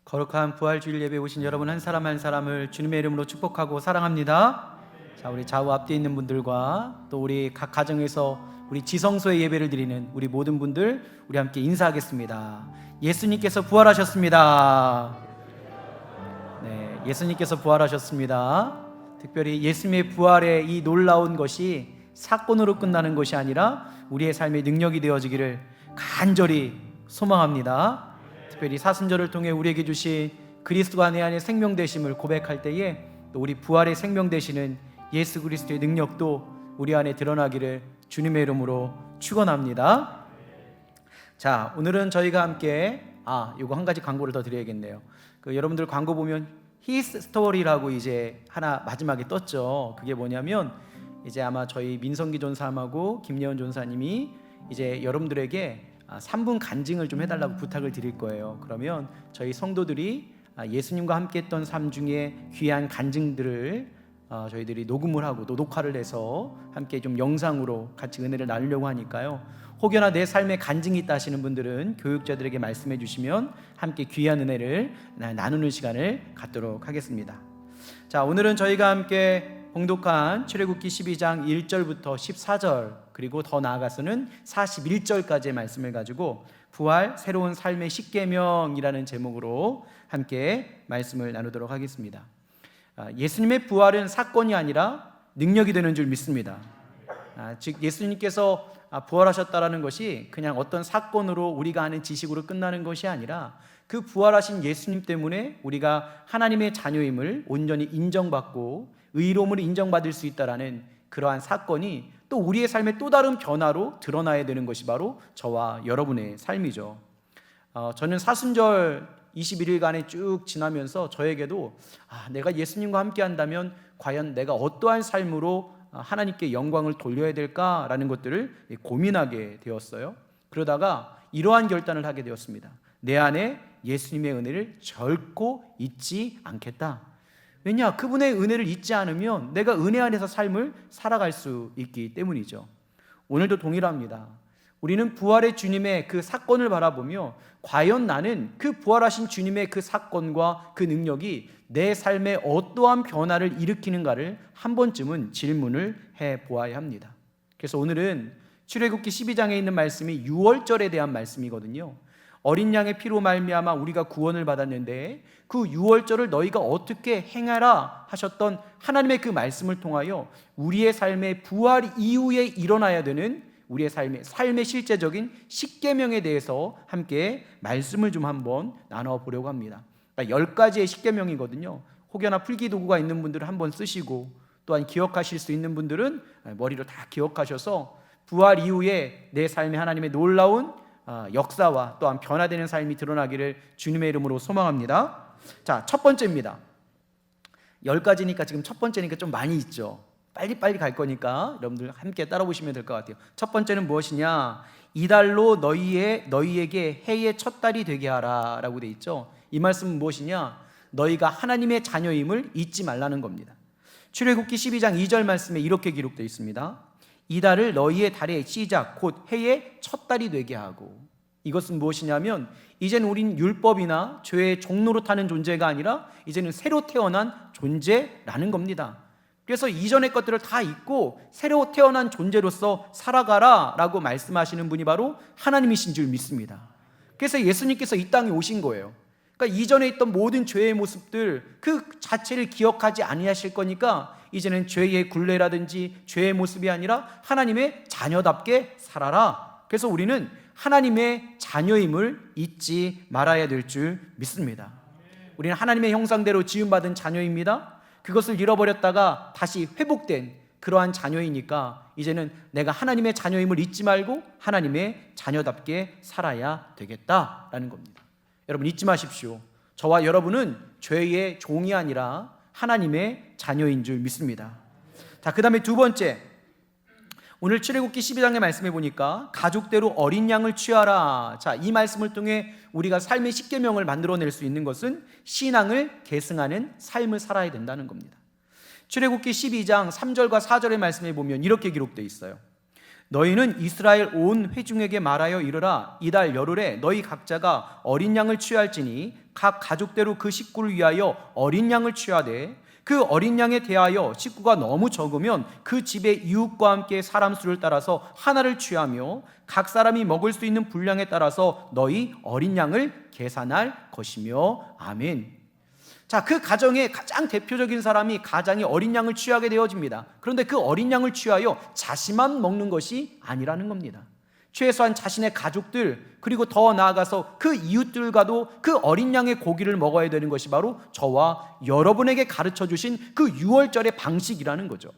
거룩한 부활주일 예배에 오신 여러분 한 사람 한 사람을 주님의 이름으로 축복하고 사랑합니다. 자, 우리 좌우 앞뒤에 있는 분들과 또 우리 각 가정에서 우리 지성소에 예배를 드리는 우리 모든 분들 우리 함께 인사하겠습니다. 예수님께서 부활하셨습니다. 네, 예수님께서 부활하셨습니다. 특별히 예수님의 부활의 이 놀라운 것이 사건으로 끝나는 것이 아니라 우리의 삶의 능력이 되어지기를 간절히 소망합니다. 특별히 사순절을 통해 우리에게 주신 그리스도가 내 안에 생명 되심을 고백할 때에 또 우리 부활의 생명 되시는 예수 그리스도의 능력도 우리 안에 드러나기를 주님의 이름으로 축원합니다. 자, 오늘은 저희가 함께 요거 한 가지 광고를 더 드려야겠네요. 여러분들 광고 보면 His Story라고 이제 하나 마지막에 떴죠. 그게 뭐냐면 이제 아마 저희 민성기 전사님하고 김예원 전사님이 이제 여러분들에게 3분 간증을 좀 해달라고 부탁을 드릴 거예요. 그러면 저희 성도들이 예수님과 함께 했던 삶 중에 귀한 간증들을 저희들이 녹음을 하고 또 녹화를 해서 함께 좀 영상으로 같이 은혜를 나누려고 하니까요. 혹여나 내 삶에 간증이 있다 하시는 분들은 교육자들에게 말씀해 주시면 함께 귀한 은혜를 나누는 시간을 갖도록 하겠습니다. 자, 오늘은 저희가 함께 봉독한 출애굽기 12장 1절부터 14절 그리고 더 나아가서는 41절까지의 말씀을 가지고 부활 새로운 삶의 십계명이라는 제목으로 함께 말씀을 나누도록 하겠습니다. 예수님의 부활은 사건이 아니라 능력이 되는 줄 믿습니다. 즉 예수님께서 부활하셨다라는 것이 그냥 어떤 사건으로 우리가 아는 지식으로 끝나는 것이 아니라 그 부활하신 예수님 때문에 우리가 하나님의 자녀임을 온전히 인정받고 의로움을 인정받을 수 있다라는 그러한 사건이 또 우리의 삶의 또 다른 변화로 드러나야 되는 것이 바로 저와 여러분의 삶이죠. 저는 사순절 21일간에 쭉 지나면서 저에게도 내가 예수님과 함께 한다면 과연 내가 어떠한 삶으로 하나님께 영광을 돌려야 될까라는 것들을 고민하게 되었어요. 그러다가 이러한 결단을 하게 되었습니다. 내 안에 예수님의 은혜를 결코 잊지 않겠다. 왜냐? 그분의 은혜를 잊지 않으면 내가 은혜 안에서 삶을 살아갈 수 있기 때문이죠. 오늘도 동일합니다. 우리는 부활의 주님의 그 사건을 바라보며 과연 나는 그 부활하신 주님의 그 사건과 그 능력이 내 삶에 어떠한 변화를 일으키는가를 한 번쯤은 질문을 해보아야 합니다. 그래서 오늘은 출애굽기 12장에 있는 말씀이 6월절에 대한 말씀이거든요. 어린 양의 피로 말미암아 우리가 구원을 받았는데 그 6월절을 너희가 어떻게 행하라 하셨던 하나님의 그 말씀을 통하여 우리의 삶의 부활 이후에 일어나야 되는 우리의 삶의 실제적인 십계명에 대해서 함께 말씀을 좀 한번 나눠보려고 합니다. 그러니까 10가지의 십계명이거든요. 혹여나 필기도구가 있는 분들은 한번 쓰시고 또한 기억하실 수 있는 분들은 머리로 다 기억하셔서 부활 이후에 내 삶에 하나님의 놀라운 역사와 또한 변화되는 삶이 드러나기를 주님의 이름으로 소망합니다. 자, 첫 번째입니다. 10가지니까 지금 첫 번째니까 좀 많이 있죠. 빨리빨리 갈 거니까 여러분들 함께 따라오시면 될 것 같아요. 첫 번째는 무엇이냐? 이달로 너희에게 해의 첫 달이 되게 하라 라고 돼 있죠. 이 말씀은 무엇이냐? 너희가 하나님의 자녀임을 잊지 말라는 겁니다. 출애굽기 12장 2절 말씀에 이렇게 기록되어 있습니다. 이달을 너희의 달의 시작 곧 해의 첫 달이 되게 하고. 이것은 무엇이냐면 이제는 우린 율법이나 죄의 종로로 타는 존재가 아니라 이제는 새로 태어난 존재라는 겁니다. 그래서 이전의 것들을 다 잊고 새로 태어난 존재로서 살아가라 라고 말씀하시는 분이 바로 하나님이신 줄 믿습니다. 그래서 예수님께서 이 땅에 오신 거예요. 그러니까 이전에 있던 모든 죄의 모습들 그 자체를 기억하지 아니하실 거니까 이제는 죄의 굴레라든지 죄의 모습이 아니라 하나님의 자녀답게 살아라. 그래서 우리는 하나님의 자녀임을 잊지 말아야 될 줄 믿습니다. 우리는 하나님의 형상대로 지음받은 자녀입니다. 그것을 잃어버렸다가 다시 회복된 그러한 자녀이니까 이제는 내가 하나님의 자녀임을 잊지 말고 하나님의 자녀답게 살아야 되겠다라는 겁니다. 여러분 잊지 마십시오. 저와 여러분은 죄의 종이 아니라 하나님의 자녀인 줄 믿습니다. 자, 그 다음에 두 번째, 오늘 출애굽기 12장의 말씀해 보니까 가족대로 어린 양을 취하라. 자, 이 말씀을 통해 우리가 삶의 십계명을 만들어낼 수 있는 것은 신앙을 계승하는 삶을 살아야 된다는 겁니다. 출애굽기 12장 3절과 4절의 말씀에 보면 이렇게 기록되어 있어요. 너희는 이스라엘 온 회중에게 말하여 이르라. 이달 열흘에 너희 각자가 어린 양을 취할지니 각 가족대로 그 식구를 위하여 어린 양을 취하되 그 어린 양에 대하여 식구가 너무 적으면 그 집의 이웃과 함께 사람 수를 따라서 하나를 취하며 각 사람이 먹을 수 있는 분량에 따라서 너희 어린 양을 계산할 것이며. 아멘. 자, 그 가정의 가장 대표적인 사람이 가장이 어린 양을 취하게 되어집니다. 그런데 그 어린 양을 취하여 자신만 먹는 것이 아니라는 겁니다. 최소한 자신의 가족들, 그리고 더 나아가서 그 이웃들과도 그 어린 양의 고기를 먹어야 되는 것이 바로 저와 여러분에게 가르쳐 주신 그 유월절의 방식이라는 거죠.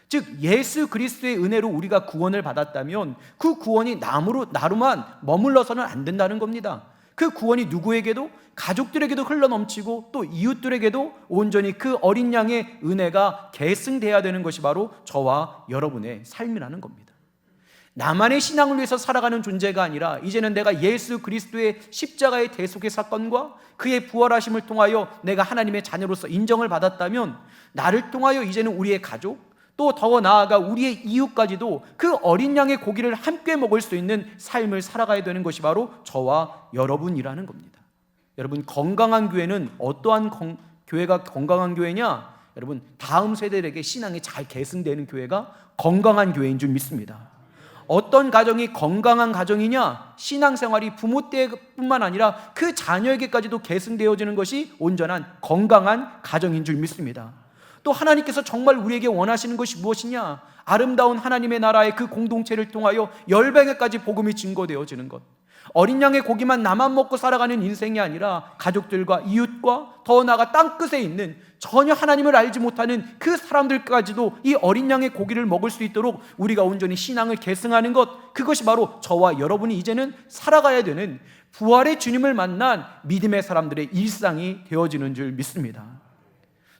즉 예수 그리스도의 은혜로 우리가 구원을 받았다면 그 구원이 나로만 머물러서는 안 된다는 겁니다. 그 구원이 누구에게도, 가족들에게도 흘러넘치고 또 이웃들에게도 온전히 그 어린 양의 은혜가 계승돼야 되는 것이 바로 저와 여러분의 삶이라는 겁니다. 나만의 신앙을 위해서 살아가는 존재가 아니라 이제는 내가 예수 그리스도의 십자가의 대속의 사건과 그의 부활하심을 통하여 내가 하나님의 자녀로서 인정을 받았다면 나를 통하여 이제는 우리의 가족, 또 더 나아가 우리의 이웃까지도 그 어린 양의 고기를 함께 먹을 수 있는 삶을 살아가야 되는 것이 바로 저와 여러분이라는 겁니다. 여러분, 건강한 교회는 어떠한 교회가 건강한 교회냐? 여러분, 다음 세대들에게 신앙이 잘 계승되는 교회가 건강한 교회인 줄 믿습니다. 어떤 가정이 건강한 가정이냐? 신앙생활이 부모 때뿐만 아니라 그 자녀에게까지도 계승되어지는 것이 온전한 건강한 가정인 줄 믿습니다. 또 하나님께서 정말 우리에게 원하시는 것이 무엇이냐? 아름다운 하나님의 나라의 그 공동체를 통하여 열방에까지 복음이 증거되어지는 것. 어린 양의 고기만 나만 먹고 살아가는 인생이 아니라 가족들과 이웃과 더 나아가 땅끝에 있는 전혀 하나님을 알지 못하는 그 사람들까지도 이 어린 양의 고기를 먹을 수 있도록 우리가 온전히 신앙을 계승하는 것, 그것이 바로 저와 여러분이 이제는 살아가야 되는 부활의 주님을 만난 믿음의 사람들의 일상이 되어지는 줄 믿습니다.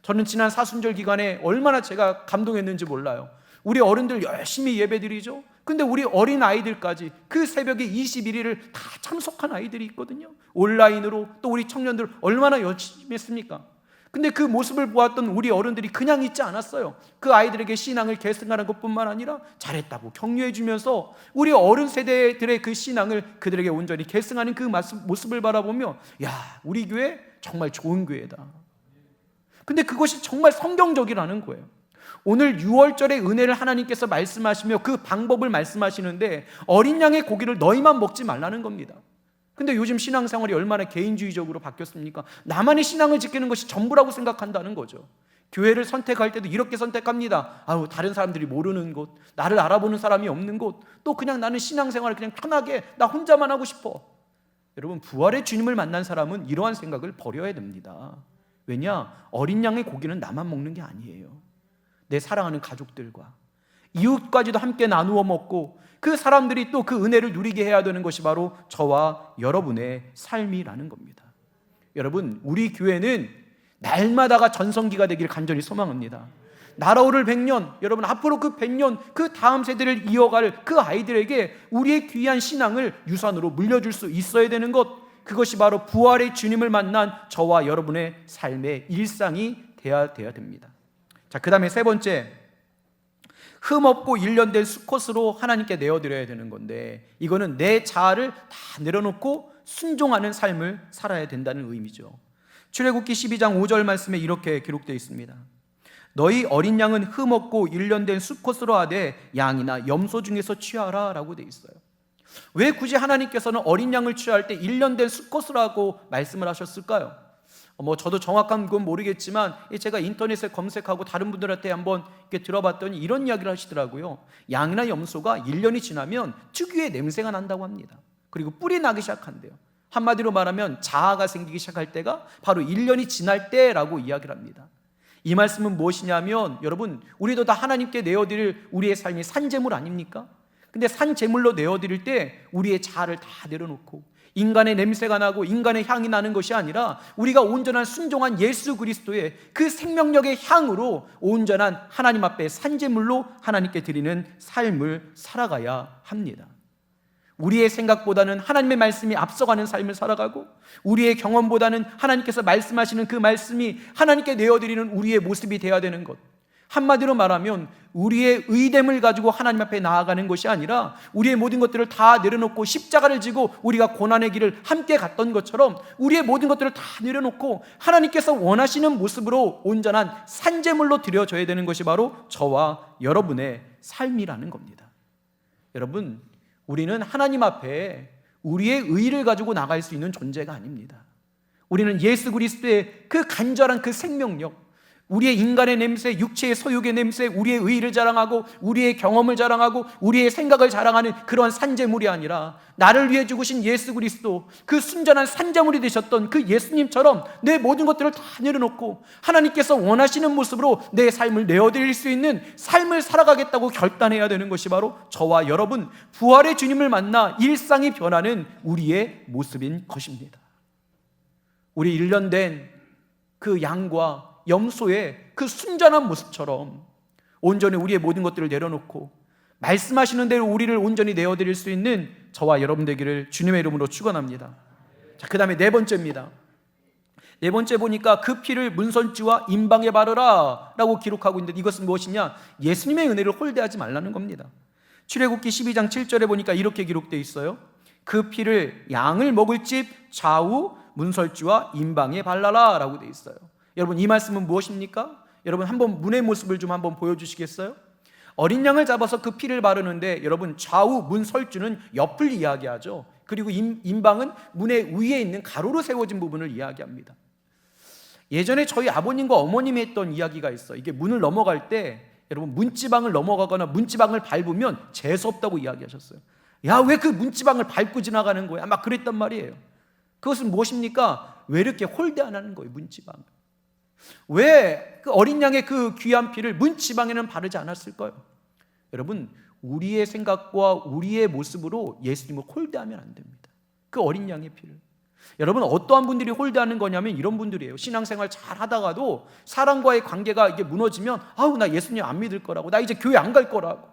저는 지난 사순절 기간에 얼마나 제가 감동했는지 몰라요. 우리 어른들 열심히 예배드리죠. 근데 우리 어린 아이들까지 그 새벽에 21일을 다 참석한 아이들이 있거든요. 온라인으로. 또 우리 청년들 얼마나 열심히 했습니까? 근데 그 모습을 보았던 우리 어른들이 그냥 있지 않았어요. 그 아이들에게 신앙을 계승하는 것뿐만 아니라 잘했다고 격려해 주면서 우리 어른 세대들의 그 신앙을 그들에게 온전히 계승하는 그 모습을 바라보며, 야, 우리 교회 정말 좋은 교회다. 근데 그것이 정말 성경적이라는 거예요. 오늘 6월절의 은혜를 하나님께서 말씀하시며 그 방법을 말씀하시는데 어린 양의 고기를 너희만 먹지 말라는 겁니다. 근데 요즘 신앙생활이 얼마나 개인주의적으로 바뀌었습니까? 나만의 신앙을 지키는 것이 전부라고 생각한다는 거죠. 교회를 선택할 때도 이렇게 선택합니다. 다른 사람들이 모르는 곳, 나를 알아보는 사람이 없는 곳, 또 그냥 나는 신앙생활을 그냥 편하게 나 혼자만 하고 싶어. 여러분, 부활의 주님을 만난 사람은 이러한 생각을 버려야 됩니다. 왜냐? 어린 양의 고기는 나만 먹는 게 아니에요. 내 사랑하는 가족들과 이웃까지도 함께 나누어 먹고 그 사람들이 또 그 은혜를 누리게 해야 되는 것이 바로 저와 여러분의 삶이라는 겁니다. 여러분, 우리 교회는 날마다가 전성기가 되길 간절히 소망합니다. 날아오를 100년, 여러분 앞으로 그 100년 그 다음 세대를 이어갈 그 아이들에게 우리의 귀한 신앙을 유산으로 물려줄 수 있어야 되는 것, 그것이 바로 부활의 주님을 만난 저와 여러분의 삶의 일상이 돼야 됩니다. 자, 그 다음에 세 번째, 흠없고 일련된 수컷으로 하나님께 내어드려야 되는 건데, 이거는 내 자아를 다 내려놓고 순종하는 삶을 살아야 된다는 의미죠. 출애굽기 12장 5절 말씀에 이렇게 기록되어 있습니다. 너희 어린 양은 흠없고 일련된 수컷으로 하되 양이나 염소 중에서 취하라 라고 되어 있어요. 왜 굳이 하나님께서는 어린 양을 취할 때 일련된 수컷으로 하고 말씀을 하셨을까요? 저도 정확한 건 모르겠지만 제가 인터넷에 검색하고 다른 분들한테 한번 이렇게 들어봤더니 이런 이야기를 하시더라고요. 양이나 염소가 1년이 지나면 특유의 냄새가 난다고 합니다. 그리고 뿔이 나기 시작한대요. 한마디로 말하면 자아가 생기기 시작할 때가 바로 1년이 지날 때라고 이야기를 합니다. 이 말씀은 무엇이냐면, 여러분, 우리도 다 하나님께 내어드릴 우리의 삶이 산제물 아닙니까? 근데 산제물로 내어드릴 때 우리의 자아를 다 내려놓고 인간의 냄새가 나고 인간의 향이 나는 것이 아니라 우리가 온전한 순종한 예수 그리스도의 그 생명력의 향으로 온전한 하나님 앞에 산제물로 하나님께 드리는 삶을 살아가야 합니다. 우리의 생각보다는 하나님의 말씀이 앞서가는 삶을 살아가고 우리의 경험보다는 하나님께서 말씀하시는 그 말씀이 하나님께 내어드리는 우리의 모습이 되어야 되는 것, 한마디로 말하면 우리의 의됨을 가지고 하나님 앞에 나아가는 것이 아니라 우리의 모든 것들을 다 내려놓고 십자가를 지고 우리가 고난의 길을 함께 갔던 것처럼 우리의 모든 것들을 다 내려놓고 하나님께서 원하시는 모습으로 온전한 산제물로 드려져야 되는 것이 바로 저와 여러분의 삶이라는 겁니다. 여러분, 우리는 하나님 앞에 우리의 의를 가지고 나갈 수 있는 존재가 아닙니다. 우리는 예수 그리스도의 그 간절한 그 생명력, 우리의 인간의 냄새, 육체의 소욕의 냄새, 우리의 의의를 자랑하고 우리의 경험을 자랑하고 우리의 생각을 자랑하는 그러한 산제물이 아니라 나를 위해 죽으신 예수 그리스도, 그 순전한 산제물이 되셨던 그 예수님처럼 내 모든 것들을 다 내려놓고 하나님께서 원하시는 모습으로 내 삶을 내어드릴 수 있는 삶을 살아가겠다고 결단해야 되는 것이 바로 저와 여러분, 부활의 주님을 만나 일상이 변하는 우리의 모습인 것입니다. 우리 1년 된 그 양과 염소의 그 순전한 모습처럼 온전히 우리의 모든 것들을 내려놓고 말씀하시는 대로 우리를 온전히 내어드릴 수 있는 저와 여러분 되기를 주님의 이름으로 축원합니다. 자, 그 다음에 네 번째입니다. 네 번째 보니까 그 피를 문설주와 임방에 바르라 라고 기록하고 있는데, 이것은 무엇이냐? 예수님의 은혜를 홀대하지 말라는 겁니다. 출애굽기 12장 7절에 보니까 이렇게 기록되어 있어요. 그 피를 양을 먹을 집 좌우 문설주와 임방에 발라라 라고 되어 있어요. 여러분, 이 말씀은 무엇입니까? 여러분, 한번 문의 모습을 좀 한번 보여주시겠어요? 어린 양을 잡아서 그 피를 바르는데, 여러분, 좌우 문설주는 옆을 이야기하죠. 그리고 임방은 문의 위에 있는 가로로 세워진 부분을 이야기합니다. 예전에 저희 아버님과 어머님이 했던 이야기가 있어요. 이게 문을 넘어갈 때 여러분, 문지방을 넘어가거나 문지방을 밟으면 재수없다고 이야기하셨어요. 야, 왜 그 문지방을 밟고 지나가는 거야? 막 그랬단 말이에요. 그것은 무엇입니까? 왜 이렇게 홀대 안 하는 거예요, 문지방을? 왜 그 어린 양의 그 귀한 피를 문지방에는 바르지 않았을까요? 여러분, 우리의 생각과 우리의 모습으로 예수님을 홀대하면 안 됩니다. 그 어린 양의 피를. 여러분, 어떠한 분들이 홀대하는 거냐면 이런 분들이에요. 신앙생활 잘 하다가도 사람과의 관계가 이게 무너지면, 아우, 나 예수님 안 믿을 거라고, 나 이제 교회 안 갈 거라고.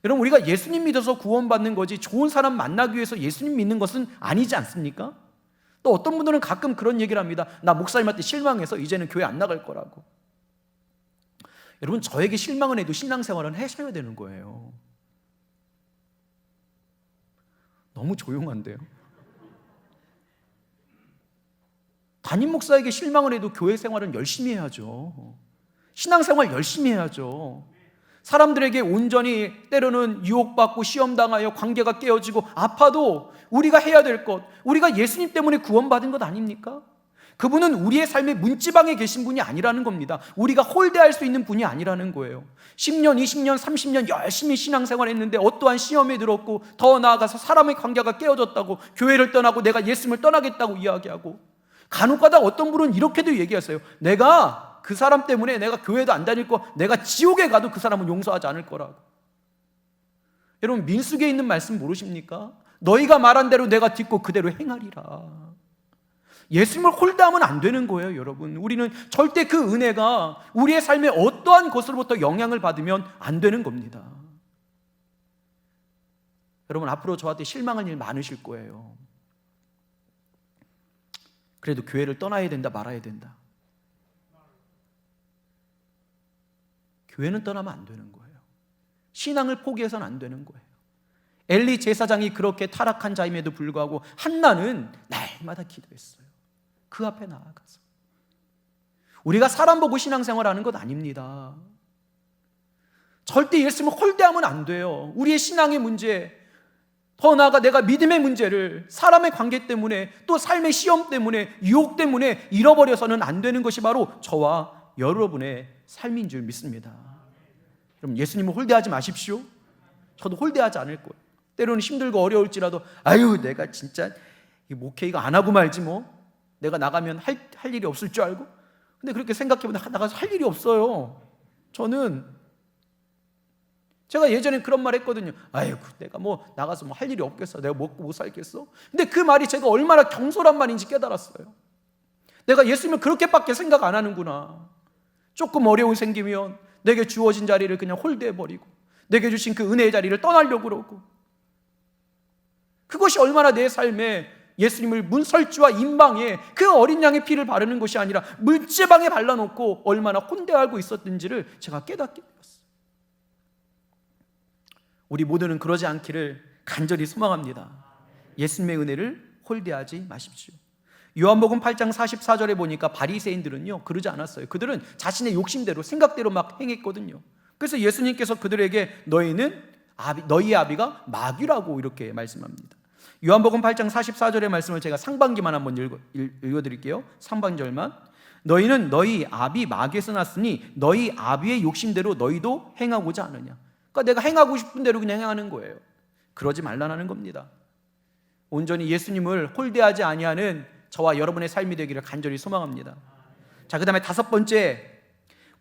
여러분, 우리가 예수님 믿어서 구원받는 거지 좋은 사람 만나기 위해서 예수님 믿는 것은 아니지 않습니까? 또 어떤 분들은 가끔 그런 얘기를 합니다. 나 목사님한테 실망해서 이제는 교회 안 나갈 거라고. 여러분, 저에게 실망은 해도 신앙생활은 하셔야 되는 거예요. 너무 조용한데요. 담임 목사에게 실망을 해도 교회 생활은 열심히 해야죠. 신앙생활 열심히 해야죠. 사람들에게 온전히, 때로는 유혹받고 시험당하여 관계가 깨어지고 아파도 우리가 해야 될 것, 우리가 예수님 때문에 구원받은 것 아닙니까? 그분은 우리의 삶의 문지방에 계신 분이 아니라는 겁니다. 우리가 홀대할 수 있는 분이 아니라는 거예요. 10년, 20년, 30년 열심히 신앙생활 했는데 어떠한 시험에 들었고, 더 나아가서 사람의 관계가 깨어졌다고, 교회를 떠나고 내가 예수님을 떠나겠다고 이야기하고, 간혹가다 어떤 분은 이렇게도 얘기하세요. 내가 그 사람 때문에 내가 교회도 안 다닐 거, 내가 지옥에 가도 그 사람은 용서하지 않을 거라고. 여러분, 민수기에 있는 말씀 모르십니까? 너희가 말한 대로 내가 듣고 그대로 행하리라. 예수님을 홀대하면 안 되는 거예요, 여러분. 우리는 절대 그 은혜가 우리의 삶의 어떠한 것으로부터 영향을 받으면 안 되는 겁니다. 여러분, 앞으로 저한테 실망할 일 많으실 거예요. 그래도 교회를 떠나야 된다, 말아야 된다. 교회는 떠나면 안 되는 거예요. 신앙을 포기해서는 안 되는 거예요. 엘리 제사장이 그렇게 타락한 자임에도 불구하고 한나는 날마다 기도했어요. 그 앞에 나아가서. 우리가 사람 보고 신앙생활하는 것 아닙니다. 절대 예수님을 홀대하면 안 돼요. 우리의 신앙의 문제, 더 나아가 내가 믿음의 문제를 사람의 관계 때문에, 또 삶의 시험 때문에, 유혹 때문에 잃어버려서는 안 되는 것이 바로 저와 여러분의 삶인 줄 믿습니다. 그럼 예수님을 홀대하지 마십시오. 저도 홀대하지 않을 거예요. 때로는 힘들고 어려울지라도, 아유, 내가 진짜 목회 이거 안 하고 말지 뭐. 내가 나가면 할 일이 없을 줄 알고. 근데 그렇게 생각해보면 나가서 할 일이 없어요. 제가 예전에 그런 말 했거든요. 아이고, 내가 뭐 나가서 뭐 할 일이 없겠어. 내가 먹고 못 살겠어. 근데 그 말이 제가 얼마나 경솔한 말인지 깨달았어요. 내가 예수님을 그렇게밖에 생각 안 하는구나. 조금 어려움이 생기면 내게 주어진 자리를 그냥 홀대해버리고, 내게 주신 그 은혜의 자리를 떠나려고 그러고, 그것이 얼마나 내 삶에 예수님을 문설주와 임방에 그 어린 양의 피를 바르는 것이 아니라 물제방에 발라놓고 얼마나 혼대하고 있었는지를 제가 깨닫게 되었어요. 우리 모두는 그러지 않기를 간절히 소망합니다. 예수님의 은혜를 홀대하지 마십시오. 요한복음 8장 44절에 보니까 바리새인들은요 그러지 않았어요. 그들은 자신의 욕심대로 생각대로 막 행했거든요. 그래서 예수님께서 그들에게 너희의 아비가 마귀라고 이렇게 말씀합니다. 요한복음 8장 44절의 말씀을 제가 상반기만 한번 읽어드릴게요. 상반절만. 너희는 너희 아비 마귀에서 났으니 너희 아비의 욕심대로 너희도 행하고자 하느냐. 그러니까 내가 행하고 싶은 대로 그냥 행하는 거예요. 그러지 말라는 겁니다. 온전히 예수님을 홀대하지 아니하는 저와 여러분의 삶이 되기를 간절히 소망합니다. 자, 그 다음에 5번째,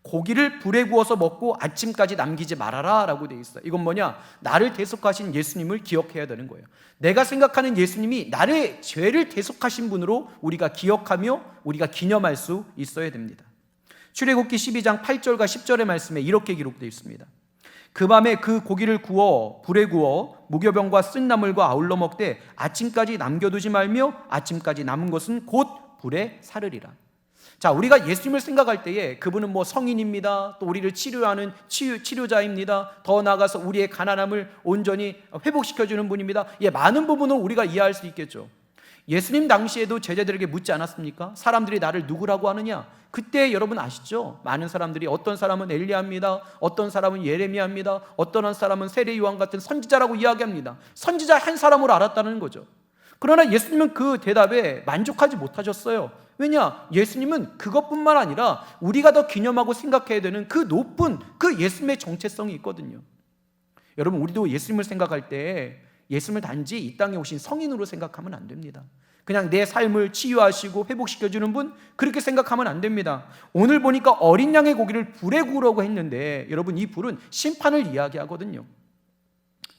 고기를 불에 구워서 먹고 아침까지 남기지 말아라 라고 되어 있어요. 이건 뭐냐? 나를 대속하신 예수님을 기억해야 되는 거예요. 내가 생각하는 예수님이 나의 죄를 대속하신 분으로 우리가 기억하며 우리가 기념할 수 있어야 됩니다. 출애굽기 12장 8절과 10절의 말씀에 이렇게 기록되어 있습니다. 그 밤에 그 고기를 불에 구워 무교병과 쓴 나물과 아울러 먹되 아침까지 남겨두지 말며 아침까지 남은 것은 곧 불에 사르리라. 자, 우리가 예수님을 생각할 때에 그분은 뭐 성인입니다. 또 우리를 치료하는 치료자입니다. 더 나아가서 우리의 가난함을 온전히 회복시켜주는 분입니다. 많은 부분을 우리가 이해할 수 있겠죠. 예수님 당시에도 제자들에게 묻지 않았습니까? 사람들이 나를 누구라고 하느냐? 그때 여러분 아시죠? 많은 사람들이 어떤 사람은 엘리야입니다. 어떤 사람은 예레미야입니다. 어떤 사람은 세례 요한 같은 선지자라고 이야기합니다. 선지자 한 사람으로 알았다는 거죠. 그러나 예수님은 그 대답에 만족하지 못하셨어요. 왜냐? 예수님은 그것뿐만 아니라 우리가 더 기념하고 생각해야 되는 그 높은 그 예수님의 정체성이 있거든요. 여러분, 우리도 예수님을 생각할 때 예수님을 단지 이 땅에 오신 성인으로 생각하면 안 됩니다. 그냥 내 삶을 치유하시고 회복시켜주는 분, 그렇게 생각하면 안 됩니다. 오늘 보니까 어린 양의 고기를 불에 구우라고 했는데 여러분, 이 불은 심판을 이야기하거든요.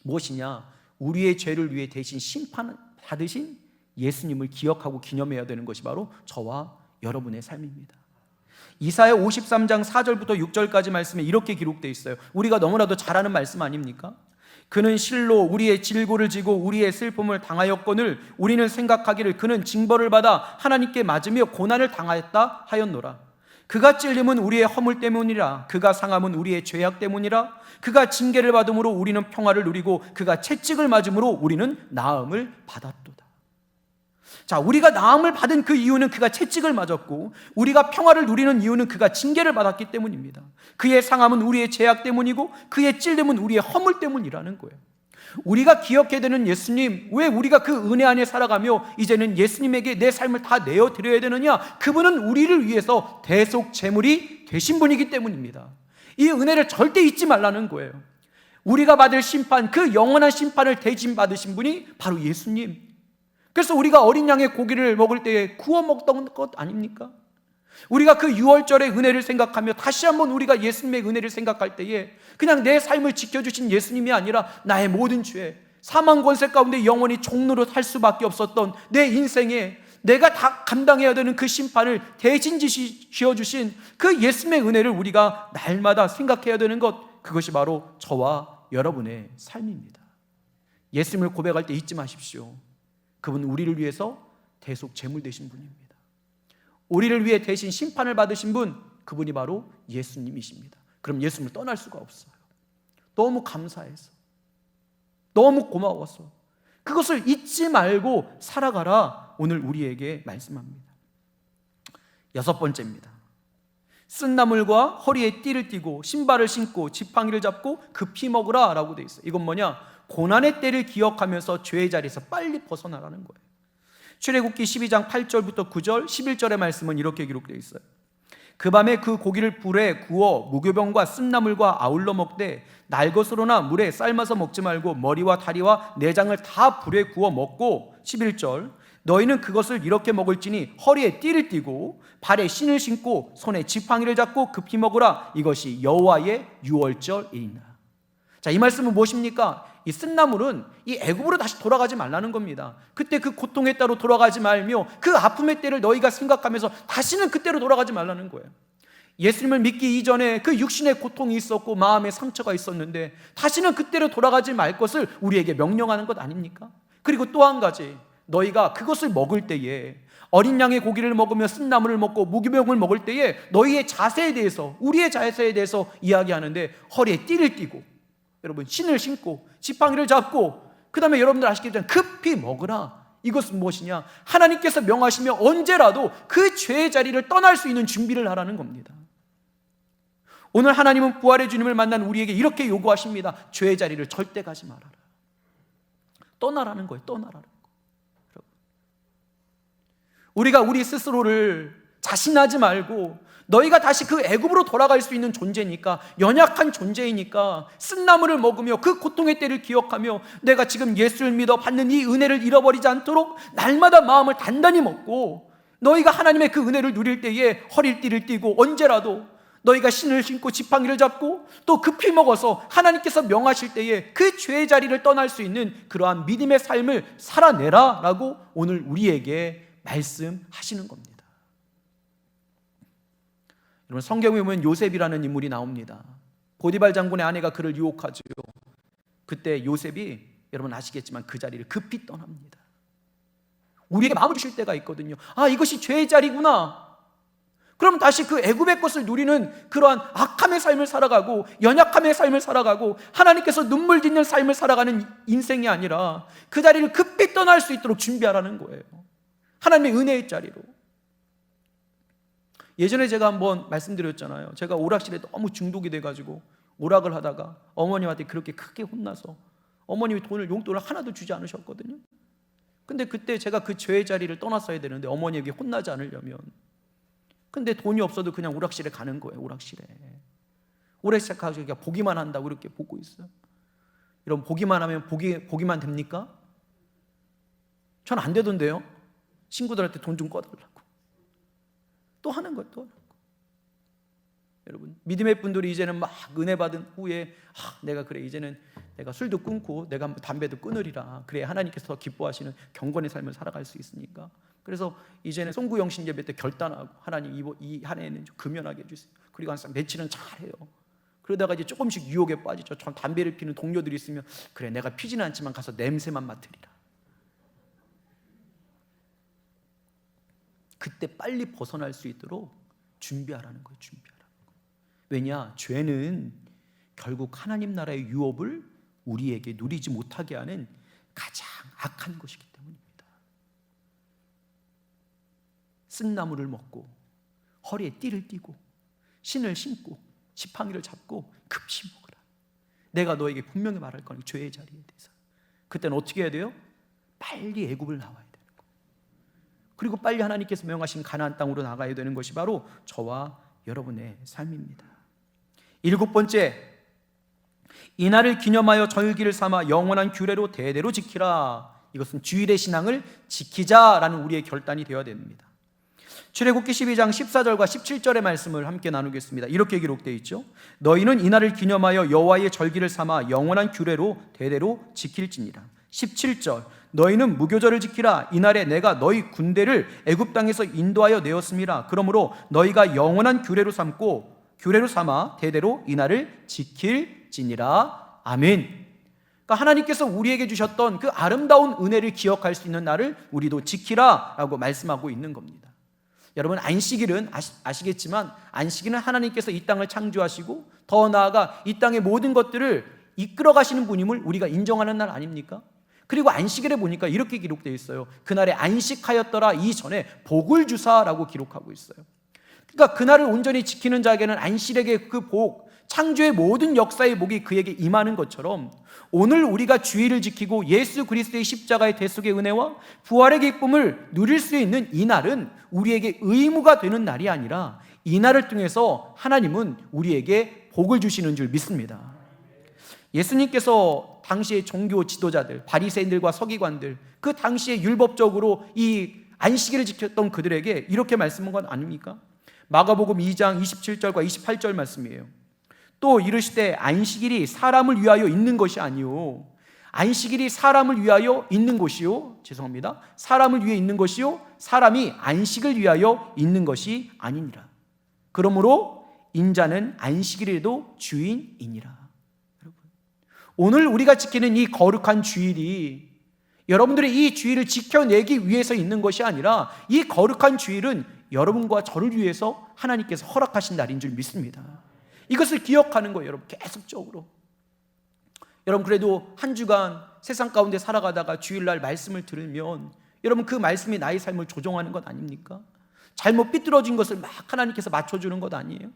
무엇이냐? 우리의 죄를 위해 대신 심판을 받으신 예수님을 기억하고 기념해야 되는 것이 바로 저와 여러분의 삶입니다. 이사야 53장 4절부터 6절까지 말씀에 이렇게 기록되어 있어요. 우리가 너무나도 잘 아는 말씀 아닙니까? 그는 실로 우리의 질고를 지고 우리의 슬픔을 당하였거늘 우리는 생각하기를 그는 징벌을 받아 하나님께 맞으며 고난을 당하였다 하였노라. 그가 찔림은 우리의 허물 때문이라. 그가 상함은 우리의 죄악 때문이라. 그가 징계를 받음으로 우리는 평화를 누리고 그가 채찍을 맞음으로 우리는 나음을 받았도다. 자, 우리가 나음을 받은 그 이유는 그가 채찍을 맞았고 우리가 평화를 누리는 이유는 그가 징계를 받았기 때문입니다. 그의 상함은 우리의 죄악 때문이고 그의 찔림은 우리의 허물 때문이라는 거예요. 우리가 기억해야 되는 예수님, 왜 우리가 그 은혜 안에 살아가며 이제는 예수님에게 내 삶을 다 내어드려야 되느냐? 그분은 우리를 위해서 대속 제물이 되신 분이기 때문입니다. 이 은혜를 절대 잊지 말라는 거예요. 우리가 받을 심판, 그 영원한 심판을 대신 받으신 분이 바로 예수님. 그래서 우리가 어린 양의 고기를 먹을 때에 구워 먹던 것 아닙니까? 우리가 그 유월절의 은혜를 생각하며 다시 한번 우리가 예수님의 은혜를 생각할 때에 그냥 내 삶을 지켜주신 예수님이 아니라 나의 모든 죄, 사망 권세 가운데 영원히 종로로 살 수밖에 없었던 내 인생에 내가 다 감당해야 되는 그 심판을 대신 지어주신 그 예수님의 은혜를 우리가 날마다 생각해야 되는 것, 그것이 바로 저와 여러분의 삶입니다. 예수님을 고백할 때 잊지 마십시오. 그분 우리를 위해서 대속 제물 되신 분입니다. 우리를 위해 대신 심판을 받으신 분, 그분이 바로 예수님이십니다. 그럼 예수님을 떠날 수가 없어요. 너무 감사해서, 너무 고마워서 그것을 잊지 말고 살아가라, 오늘 우리에게 말씀합니다. 6번째입니다. 쓴 나물과 허리에 띠를 띠고 신발을 신고 지팡이를 잡고 급히 먹으라 라고 되어 있어요. 이건 뭐냐? 고난의 때를 기억하면서 죄의 자리에서 빨리 벗어나라는 거예요. 출애굽기 12장 8절부터 9절 11절의 말씀은 이렇게 기록되어 있어요. 그 밤에 그 고기를 불에 구워 무교병과 쓴나물과 아울러 먹되 날 것으로나 물에 삶아서 먹지 말고 머리와 다리와 내장을 다 불에 구워 먹고 11절 너희는 그것을 이렇게 먹을지니 허리에 띠를 띠고 발에 신을 신고 손에 지팡이를 잡고 급히 먹으라. 이것이 여호와의 유월절이니라. 자, 이 말씀은 무엇입니까? 이 쓴나물은 이 애굽으로 다시 돌아가지 말라는 겁니다. 그때 그 고통의 때로 돌아가지 말며 그 아픔의 때를 너희가 생각하면서 다시는 그때로 돌아가지 말라는 거예요. 예수님을 믿기 이전에 그 육신의 고통이 있었고 마음의 상처가 있었는데 다시는 그때로 돌아가지 말 것을 우리에게 명령하는 것 아닙니까? 그리고 또 한 가지, 너희가 그것을 먹을 때에, 어린 양의 고기를 먹으며 쓴나물을 먹고 무기명을 먹을 때에 너희의 자세에 대해서, 우리의 자세에 대해서 이야기하는데, 허리에 띠를 띠고 여러분 신을 신고 지팡이를 잡고, 그 다음에 여러분들 아시겠지만 급히 먹으라. 이것은 무엇이냐? 하나님께서 명하시며 언제라도 그 죄의 자리를 떠날 수 있는 준비를 하라는 겁니다. 오늘 하나님은 부활의 주님을 만난 우리에게 이렇게 요구하십니다. 죄의 자리를 절대 가지 말아라. 떠나라는 거예요. 떠나라는 거. 우리가 우리 스스로를 자신하지 말고, 너희가 다시 그 애굽으로 돌아갈 수 있는 존재니까, 연약한 존재이니까 쓴나물을 먹으며 그 고통의 때를 기억하며 내가 지금 예수를 믿어 받는 이 은혜를 잃어버리지 않도록 날마다 마음을 단단히 먹고, 너희가 하나님의 그 은혜를 누릴 때에 허리띠를 띠고, 언제라도 너희가 신을 신고 지팡이를 잡고 또 급히 먹어서 하나님께서 명하실 때에 그 죄의 자리를 떠날 수 있는 그러한 믿음의 삶을 살아내라 라고 오늘 우리에게 말씀하시는 겁니다. 여러분, 성경에 보면 요셉이라는 인물이 나옵니다. 보디발 장군의 아내가 그를 유혹하죠. 그때 요셉이, 여러분 아시겠지만 그 자리를 급히 떠납니다. 우리에게 마음을 주실 때가 있거든요. 아, 이것이 죄의 자리구나. 그럼 다시 그 애굽의 것을 누리는 그러한 악함의 삶을 살아가고 연약함의 삶을 살아가고 하나님께서 눈물 짓는 삶을 살아가는 인생이 아니라 그 자리를 급히 떠날 수 있도록 준비하라는 거예요. 하나님의 은혜의 자리로. 예전에 제가 한번 말씀드렸잖아요. 제가 오락실에 너무 중독이 돼가지고 오락을 하다가 어머님한테 그렇게 크게 혼나서 어머님이 용돈을 하나도 주지 않으셨거든요. 근데 그때 제가 그 죄의 자리를 떠났어야 되는데 어머니에게 혼나지 않으려면, 근데 돈이 없어도 그냥 오락실에 가는 거예요. 오락실에 가서 보기만 한다고 이렇게 보고 있어요. 여러분, 보기만 하면 보기만 됩니까? 전 안 되던데요. 친구들한테 돈 좀 꺼달라고 또 하는 거예요. 또 하는 거. 여러분, 믿음의 분들이 이제는 막 은혜 받은 후에 이제는 내가 술도 끊고 내가 담배도 끊으리라. 그래야 하나님께서 더 기뻐하시는 경건의 삶을 살아갈 수 있으니까. 그래서 이제는 송구영신 예배 때 결단하고, 하나님 이 한 해는 좀 금연하게 해주세요. 그리고 항상 며칠은 잘해요. 그러다가 이제 조금씩 유혹에 빠지죠. 전 담배를 피는 동료들이 있으면, 그래 내가 피지는 않지만 가서 냄새만 맡으리라. 그때 빨리 벗어날 수 있도록 준비하라는 거예요. 왜냐? 죄는 결국 하나님 나라의 유업을 우리에게 누리지 못하게 하는 가장 악한 것이기 때문입니다. 쓴나물을 먹고 허리에 띠를 띠고 신을 신고 지팡이를 잡고 급히 먹으라. 내가 너에게 분명히 말할 거니 죄의 자리에 대해서. 그때는 어떻게 해야 돼요? 빨리 애굽을 나와야 돼요. 그리고 빨리 하나님께서 명하신 가나안 땅으로 나가야 되는 것이 바로 저와 여러분의 삶입니다. 7번째, 이날을 기념하여 절기를 삼아 영원한 규례로 대대로 지키라. 이것은 주일의 신앙을 지키자라는 우리의 결단이 되어야 됩니다. 출애굽기 12장 14절과 17절의 말씀을 함께 나누겠습니다. 이렇게 기록되어 있죠. 너희는 이날을 기념하여 여호와의 절기를 삼아 영원한 규례로 대대로 지킬지니라. 17절, 너희는 무교절을 지키라. 이날에 내가 너희 군대를 애굽 땅에서 인도하여 내었음이라. 그러므로 너희가 영원한 규례로 삼아 대대로 이날을 지킬지니라. 아멘. 그러니까 하나님께서 우리에게 주셨던 그 아름다운 은혜를 기억할 수 있는 날을 우리도 지키라라고 말씀하고 있는 겁니다. 여러분, 안식일은 아시겠지만 안식일은 하나님께서 이 땅을 창조하시고 더 나아가 이 땅의 모든 것들을 이끌어 가시는 분임을 우리가 인정하는 날 아닙니까? 그리고 안식일에 보니까 이렇게 기록되어 있어요. 그날에 안식하였더라 이전에 복을 주사라고 기록하고 있어요. 그러니까 그날을 온전히 지키는 자에게는 안식일의 그 복, 창조의 모든 역사의 복이 그에게 임하는 것처럼 오늘 우리가 주일을 지키고 예수 그리스도의 십자가의 대속의 은혜와 부활의 기쁨을 누릴 수 있는 이 날은 우리에게 의무가 되는 날이 아니라 이 날을 통해서 하나님은 우리에게 복을 주시는 줄 믿습니다. 예수님께서 당시의 종교 지도자들, 바리새인들과 서기관들, 그 당시에 율법적으로 이 안식일을 지켰던 그들에게 이렇게 말씀한 건 아닙니까? 마가복음 2장 27절과 28절 말씀이에요. 또 이르시되 안식일이 사람을 위하여 있는 것이 아니요, 안식일이 사람을 위하여 있는 것이요, 사람을 위해 있는 것이요, 사람이 안식을 위하여 있는 것이 아니니라. 그러므로 인자는 안식일에도 주인이니라. 여러분, 오늘 우리가 지키는 이 거룩한 주일이 여러분들의 이 주일을 지켜내기 위해서 있는 것이 아니라 이 거룩한 주일은 여러분과 저를 위해서 하나님께서 허락하신 날인 줄 믿습니다. 이것을 기억하는 거예요, 여러분. 계속적으로. 여러분, 그래도 한 주간 세상 가운데 살아가다가 주일날 말씀을 들으면 여러분, 그 말씀이 나의 삶을 조종하는 것 아닙니까? 잘못 삐뚤어진 것을 막 하나님께서 맞춰주는 것 아니에요?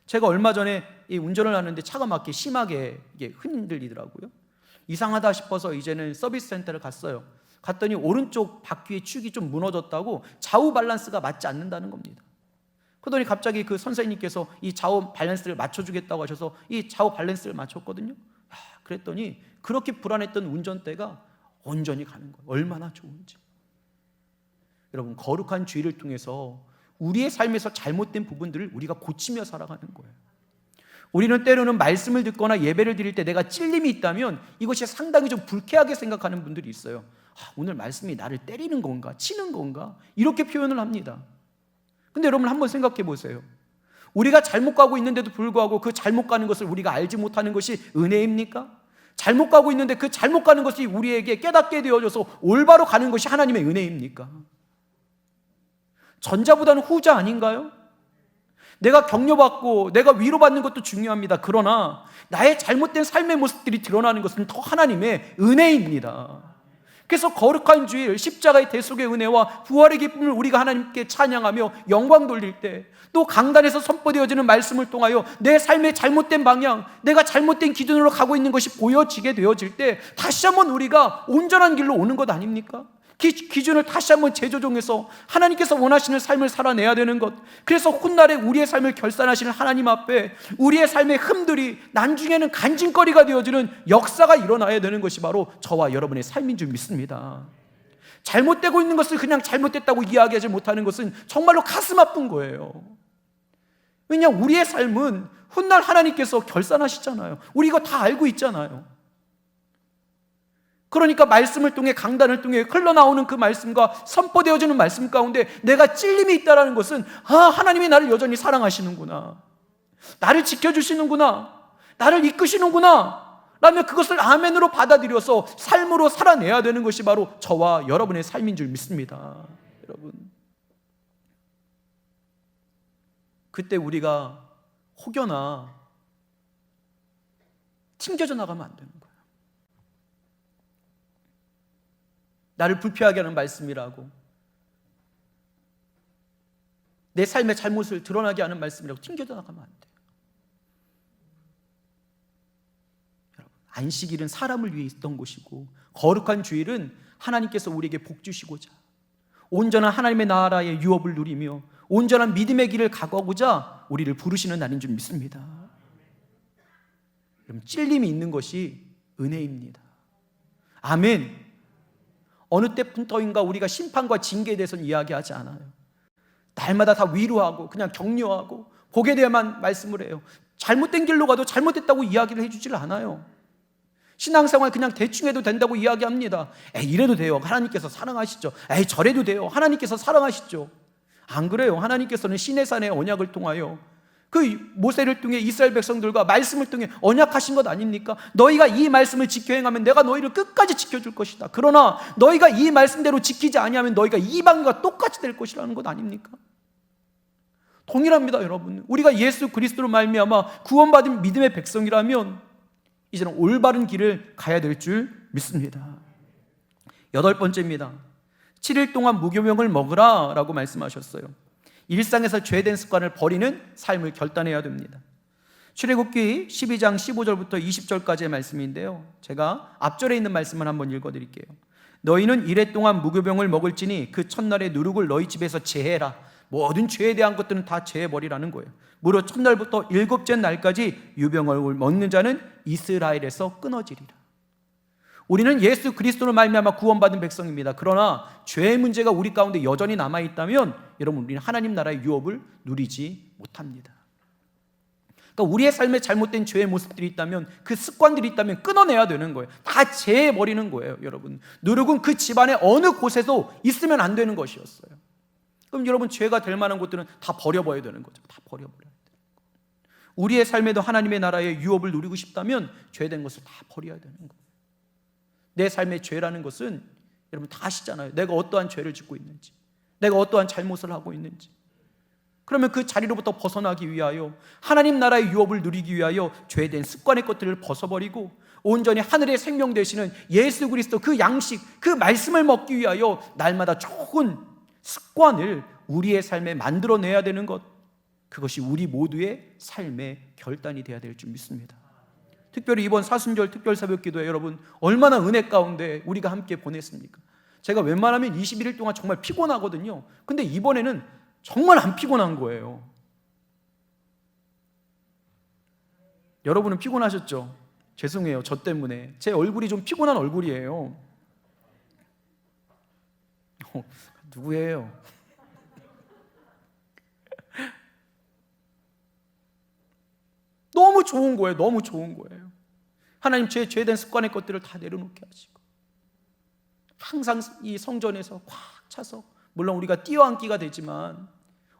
제가 얼마 전에 이 운전을 하는데 차가 막 심하게 이게 흔들리더라고요. 이상하다 싶어서 이제는 서비스 센터를 갔어요. 갔더니 오른쪽 바퀴의 축이 좀 무너졌다고 좌우 밸런스가 맞지 않는다는 겁니다. 그러더니 갑자기 그 선생님께서 이 좌우 밸런스를 맞춰주겠다고 하셔서 이 좌우 밸런스를 맞췄거든요. 그랬더니 그렇게 불안했던 운전대가 온전히 가는 거예요. 얼마나 좋은지. 여러분, 거룩한 주의를 통해서 우리의 삶에서 잘못된 부분들을 우리가 고치며 살아가는 거예요. 우리는 때로는 말씀을 듣거나 예배를 드릴 때 내가 찔림이 있다면 이것이 상당히 좀 불쾌하게 생각하는 분들이 있어요. 오늘 말씀이 나를 때리는 건가? 치는 건가? 이렇게 표현을 합니다. 근데 여러분, 한번 생각해 보세요. 우리가 잘못 가고 있는데도 불구하고 그 잘못 가는 것을 우리가 알지 못하는 것이 은혜입니까? 잘못 가고 있는데 그 잘못 가는 것이 우리에게 깨닫게 되어져서 올바로 가는 것이 하나님의 은혜입니까? 전자보다는 후자 아닌가요? 내가 격려받고 내가 위로받는 것도 중요합니다. 그러나 나의 잘못된 삶의 모습들이 드러나는 것은 더 하나님의 은혜입니다. 그래서 거룩한 주일, 십자가의 대속의 은혜와 부활의 기쁨을 우리가 하나님께 찬양하며 영광 돌릴 때, 또 강단에서 선포되어지는 말씀을 통하여 내 삶의 잘못된 방향, 내가 잘못된 기준으로 가고 있는 것이 보여지게 되어질 때 다시 한번 우리가 온전한 길로 오는 것 아닙니까? 기준을 다시 한번 재조정해서 하나님께서 원하시는 삶을 살아내야 되는 것. 그래서 훗날에 우리의 삶을 결산하시는 하나님 앞에 우리의 삶의 흠들이 나중에는 간증거리가 되어지는 역사가 일어나야 되는 것이 바로 저와 여러분의 삶인 줄 믿습니다. 잘못되고 있는 것을 그냥 잘못됐다고 이야기하지 못하는 것은 정말로 가슴 아픈 거예요. 왜냐하면 우리의 삶은 훗날 하나님께서 결산하시잖아요. 우리 이거 다 알고 있잖아요. 그러니까 말씀을 통해, 강단을 통해 흘러나오는 그 말씀과 선포되어지는 말씀 가운데 내가 찔림이 있다는 것은 하나님이 나를 여전히 사랑하시는구나, 나를 지켜주시는구나, 나를 이끄시는구나 라며 그것을 아멘으로 받아들여서 삶으로 살아내야 되는 것이 바로 저와 여러분의 삶인 줄 믿습니다. 여러분, 그때 우리가 혹여나 튕겨져 나가면 안 되는 거예요. 나를 불쾌하게 하는 말씀이라고, 내 삶의 잘못을 드러나게 하는 말씀이라고 튕겨져 나가면 안 돼요. 여러분, 안식일은 사람을 위해 있던 곳이고 거룩한 주일은 하나님께서 우리에게 복 주시고자 온전한 하나님의 나라의 유업을 누리며 온전한 믿음의 길을 가고자 우리를 부르시는 날인 줄 믿습니다. 여러분, 찔림이 있는 것이 은혜입니다. 아멘. 어느 때부터인가 우리가 심판과 징계에 대해서는 이야기하지 않아요. 날마다 다 위로하고 그냥 격려하고 복에 대해만 말씀을 해요. 잘못된 길로 가도 잘못됐다고 이야기를 해주질 않아요. 신앙생활 그냥 대충 해도 된다고 이야기합니다. 이래도 돼요, 하나님께서 사랑하시죠. 저래도 돼요, 하나님께서 사랑하시죠. 안 그래요. 하나님께서는 시내산의 언약을 통하여 그 모세를 통해 이스라엘 백성들과 말씀을 통해 언약하신 것 아닙니까? 너희가 이 말씀을 지켜 행하면 내가 너희를 끝까지 지켜줄 것이다. 그러나 너희가 이 말씀대로 지키지 아니하면 너희가 이방과 똑같이 될 것이라는 것 아닙니까? 동일합니다, 여러분. 우리가 예수 그리스도로 말미암아 구원받은 믿음의 백성이라면 이제는 올바른 길을 가야 될 줄 믿습니다. 8번째입니다. 7일 동안 무교병을 먹으라 라고 말씀하셨어요. 일상에서 죄된 습관을 버리는 삶을 결단해야 됩니다. 출애굽기 12장 15절부터 20절까지의 말씀인데요, 제가 앞절에 있는 말씀을 한번 읽어드릴게요. 너희는 이래 동안 무교병을 먹을지니 그 첫날에 누룩을 너희 집에서 제해라. 모든 죄에 대한 것들은 다 제해버리라는 거예요. 무릇 첫날부터 7째 날까지 유병을 먹는 자는 이스라엘에서 끊어지리라. 우리는 예수 그리스도로 말미암아 구원받은 백성입니다. 그러나 죄의 문제가 우리 가운데 여전히 남아있다면 여러분, 우리는 하나님 나라의 유업을 누리지 못합니다. 그러니까 우리의 삶에 잘못된 죄의 모습들이 있다면, 그 습관들이 있다면 끊어내야 되는 거예요. 다 제해버리는 거예요. 여러분, 누룩은 그 집안의 어느 곳에도 있으면 안 되는 것이었어요. 그럼 여러분, 죄가 될 만한 것들은 다 버려버려야 되는 거죠. 다 버려버려야 되는 거예요. 우리의 삶에도 하나님의 나라의 유업을 누리고 싶다면 죄된 것을 다 버려야 되는 거예요. 내 삶의 죄라는 것은 여러분 다 아시잖아요. 내가 어떠한 죄를 짓고 있는지, 내가 어떠한 잘못을 하고 있는지. 그러면 그 자리로부터 벗어나기 위하여, 하나님 나라의 유업을 누리기 위하여 죄된 습관의 것들을 벗어버리고 온전히 하늘의 생명 되시는 예수 그리스도 그 양식, 그 말씀을 먹기 위하여 날마다 좋은 습관을 우리의 삶에 만들어내야 되는 것, 그것이 우리 모두의 삶의 결단이 되어야 될 줄 믿습니다. 특별히 이번 사순절 특별 새벽 기도에 여러분 얼마나 은혜 가운데 우리가 함께 보냈습니까? 제가 웬만하면 21일 동안 정말 피곤하거든요. 근데 이번에는 정말 안 피곤한 거예요. 여러분은 피곤하셨죠? 죄송해요. 저 때문에 제 얼굴이 좀 피곤한 얼굴이에요. 누구예요? 너무 좋은 거예요. 너무 좋은 거예요. 하나님 제 죄된 습관의 것들을 다 내려놓게 하시고 항상 이 성전에서 꽉 차서, 물론 우리가 뛰어앉기가 되지만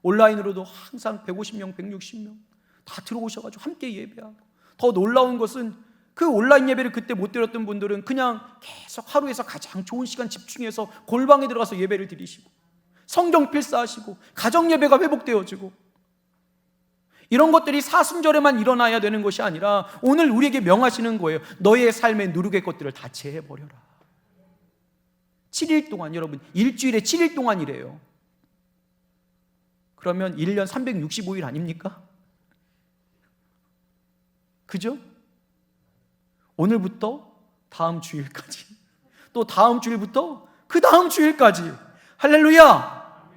온라인으로도 항상 150명, 160명 다 들어오셔가지고 함께 예배하고, 더 놀라운 것은 그 온라인 예배를 그때 못 드렸던 분들은 그냥 계속 하루에서 가장 좋은 시간 집중해서 골방에 들어가서 예배를 드리시고 성경 필사하시고 가정 예배가 회복되어지고, 이런 것들이 사순절에만 일어나야 되는 것이 아니라 오늘 우리에게 명하시는 거예요. 너의 삶의 누르게 것들을 다 제해버려라. 7일 동안, 여러분 일주일에 7일 동안이래요. 그러면 1년 365일 아닙니까? 그죠? 오늘부터 다음 주일까지, 또 다음 주일부터 그 다음 주일까지. 할렐루야!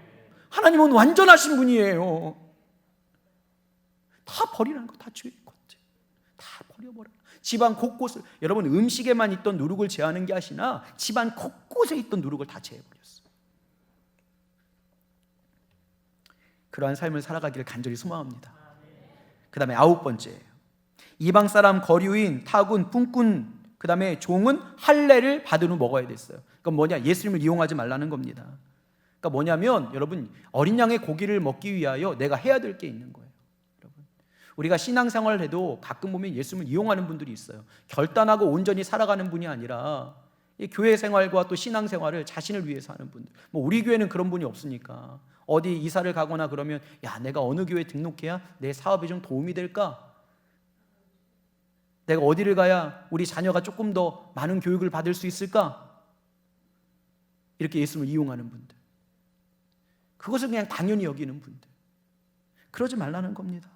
하나님은 완전하신 분이에요. 다 버리라는 거, 다 주일 것들 다 버려버려. 집안 곳곳을, 여러분 음식에만 있던 누룩을 제하는 게 아니라 집안 곳곳에 있던 누룩을 다 제해버렸어요. 그러한 삶을 살아가기를 간절히 소망합니다. 그 다음에 9번째예요. 이방 사람 거류인 타군, 뿜꾼, 그 다음에 종은 할례를 받은 후 먹어야 됐어요. 그건 뭐냐? 예수님을 이용하지 말라는 겁니다. 그러니까 뭐냐면 여러분, 어린 양의 고기를 먹기 위하여 내가 해야 될 게 있는 거예요. 여러분, 우리가 신앙생활을 해도 가끔 보면 예수님을 이용하는 분들이 있어요. 결단하고 온전히 살아가는 분이 아니라 이 교회 생활과 또 신앙생활을 자신을 위해서 하는 분들. 뭐 우리 교회는 그런 분이 없으니까 어디 이사를 가거나 그러면 야, 내가 어느 교회 등록해야 내 사업에 좀 도움이 될까? 내가 어디를 가야 우리 자녀가 조금 더 많은 교육을 받을 수 있을까? 이렇게 예수님을 이용하는 분들, 그것을 그냥 당연히 여기는 분들, 그러지 말라는 겁니다.